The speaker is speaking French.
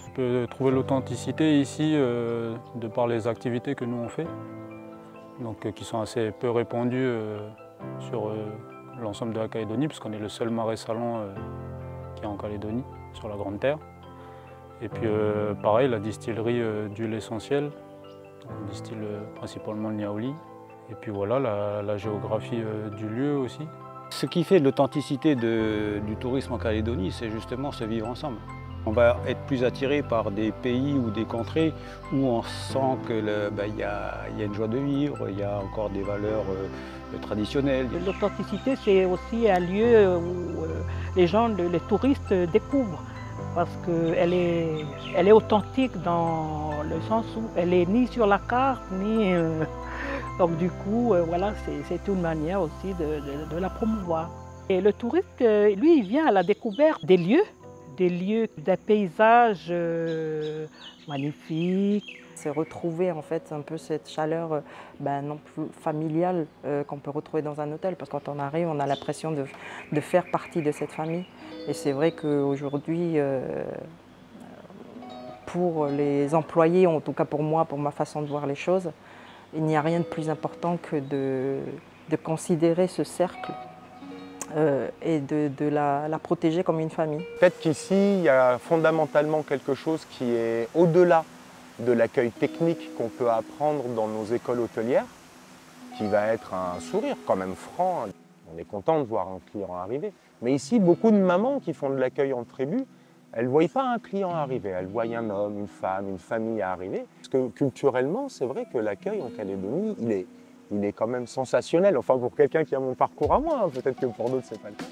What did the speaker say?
On peut trouver l'authenticité ici de par les activités que nous on fait, donc, qui sont assez peu répandues sur l'ensemble de la Calédonie, puisqu'on est le seul marais salant qui est en Calédonie, sur la Grande Terre. Et puis pareil, la distillerie d'huile essentielle, on distille principalement le niaouli. Et puis voilà, la géographie du lieu aussi. Ce qui fait l'authenticité du tourisme en Calédonie, c'est justement ce vivre ensemble. On va être plus attiré par des pays ou des contrées où on sent qu'il y a une joie de vivre, il y a encore des valeurs traditionnelles. L'authenticité, c'est aussi un lieu où les gens, les touristes découvrent. Parce qu'elle est authentique dans le sens où elle n'est ni sur la carte, ni... donc du coup, voilà, c'est une manière aussi de la promouvoir. Et le touriste, lui, il vient à la découverte des lieux, d'un paysage magnifique. C'est retrouver en fait un peu cette chaleur non plus familiale qu'on peut retrouver dans un hôtel, parce que quand on arrive, on a l'impression de faire partie de cette famille. Et c'est vrai qu'aujourd'hui, pour les employés, en tout cas pour moi, pour ma façon de voir les choses, il n'y a rien de plus important que de considérer ce cercle et de la protéger comme une famille. Peut-être qu'ici, il y a fondamentalement quelque chose qui est au-delà de l'accueil technique qu'on peut apprendre dans nos écoles hôtelières, qui va être un sourire quand même franc. On est content de voir un client arriver. Mais ici, beaucoup de mamans qui font de l'accueil en tribu, elles ne voient pas un client arriver, elles voient un homme, une femme, une famille arriver. Parce que culturellement, c'est vrai que l'accueil en Calédonie, il est quand même sensationnel. Enfin, pour quelqu'un qui a mon parcours à moi, peut-être que pour d'autres, c'est pas le cas.